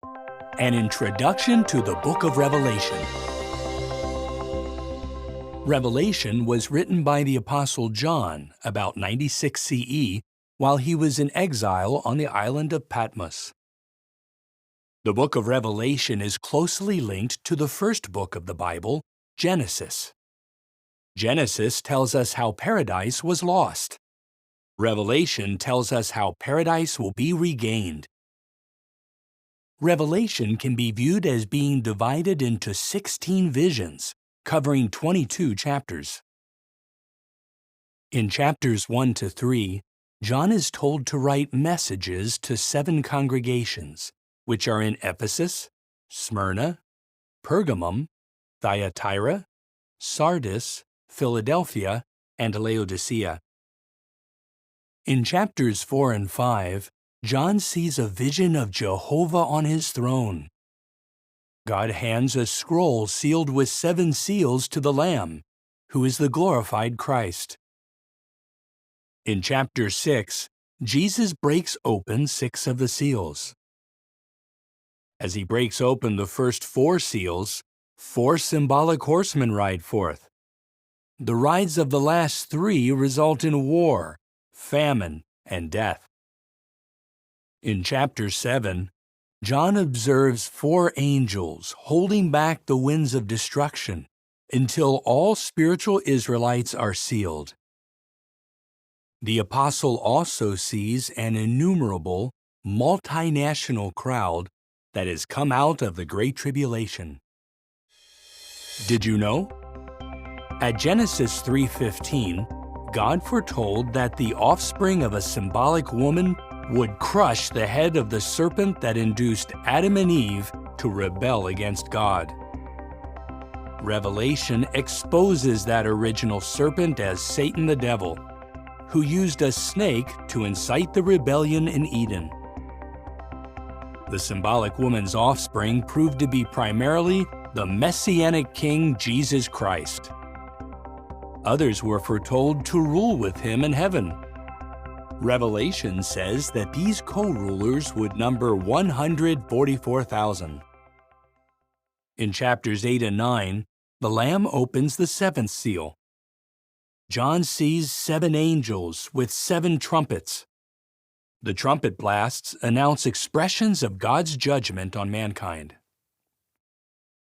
An introduction to the book of Revelation. Revelation was written by the Apostle John about 96 CE while he was in exile on the island of Patmos. The book of Revelation is closely linked to the first book of the Bible, Genesis. Genesis tells us how paradise was lost. Revelation tells us how paradise will be regained. Revelation can be viewed as being divided into 16 visions, covering 22 chapters. In chapters 1 to 3, John is told to write messages to 7 congregations, which are in Ephesus, Smyrna, Pergamum, Thyatira, Sardis, Philadelphia, and Laodicea. In chapters 4 and 5, John sees a vision of Jehovah on his throne. God hands a scroll sealed with 7 seals to the Lamb, who is the glorified Christ. In chapter 6, Jesus breaks open 6 of the seals. As he breaks open the first 4 seals, 4 symbolic horsemen ride forth. The rides of the last 3 result in war, famine, and death. In chapter 7, John observes 4 angels holding back the winds of destruction until all spiritual Israelites are sealed. The apostle also sees an innumerable, multinational crowd that has come out of the Great Tribulation. Did you know? At Genesis 3:15, God foretold that the offspring of a symbolic woman would crush the head of the serpent that induced Adam and Eve to rebel against God. Revelation exposes that original serpent as Satan the devil, who used a snake to incite the rebellion in Eden. The symbolic woman's offspring proved to be primarily the Messianic King Jesus Christ. Others were foretold to rule with him in heaven. Revelation says that these co-rulers would number 144,000. In chapters 8 and 9, the Lamb opens the 7th seal. John sees 7 angels with 7 trumpets. The trumpet blasts announce expressions of God's judgment on mankind.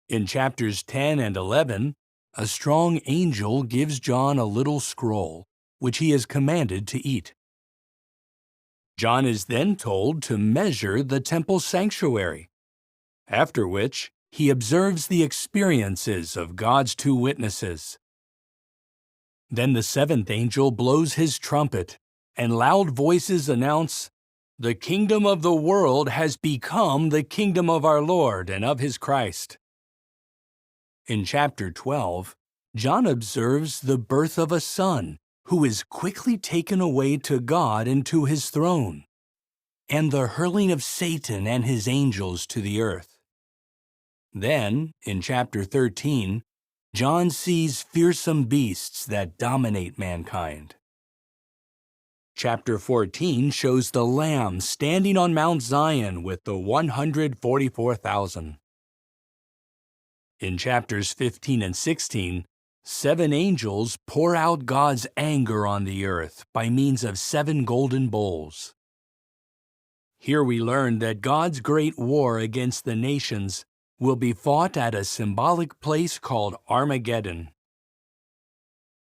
In chapters 10 and 11, a strong angel gives John a little scroll, which he is commanded to eat. John is then told to measure the temple sanctuary, after which he observes the experiences of God's 2 witnesses. Then the 7th angel blows his trumpet, and loud voices announce, "The kingdom of the world has become the kingdom of our Lord and of his Christ." In chapter 12, John observes the birth of a son who is quickly taken away to God and to his throne, and the hurling of Satan and his angels to the earth. Then, in chapter 13, John sees fearsome beasts that dominate mankind. Chapter 14 shows the Lamb standing on Mount Zion with the 144,000. In chapters 15 and 16, 7 angels pour out God's anger on the earth by means of 7 golden bowls. Here we learn that God's great war against the nations will be fought at a symbolic place called Armageddon.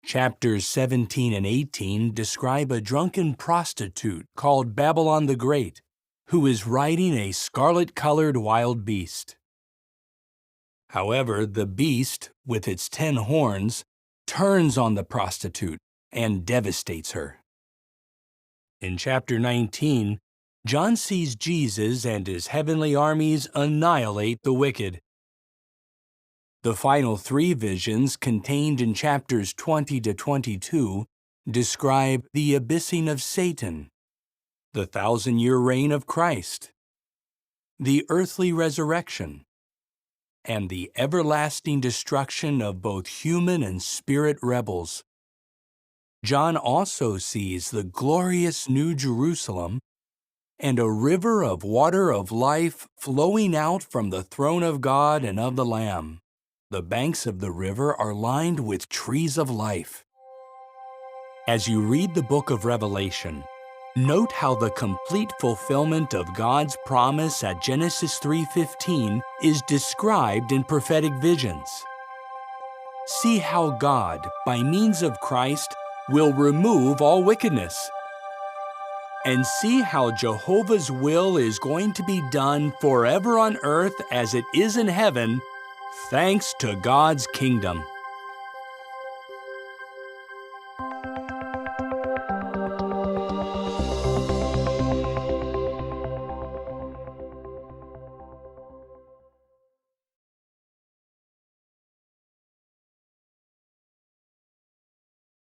Chapters 17 and 18 describe a drunken prostitute called Babylon the Great, who is riding a scarlet-colored wild beast. However, the beast, with its 10 horns, turns on the prostitute and devastates her. In chapter 19, John sees Jesus and his heavenly armies annihilate the wicked. The final 3 visions contained in chapters 20 to 22 describe the abyssing of Satan, the 1,000-year reign of Christ, the earthly resurrection, and the everlasting destruction of both human and spirit rebels. John also sees the glorious New Jerusalem and a river of water of life flowing out from the throne of God and of the Lamb. The banks of the river are lined with trees of life. As you read the book of Revelation, note how the complete fulfillment of God's promise at Genesis 3:15 is described in prophetic visions. See how God, by means of Christ, will remove all wickedness. And see how Jehovah's will is going to be done forever on earth as it is in heaven, thanks to God's kingdom.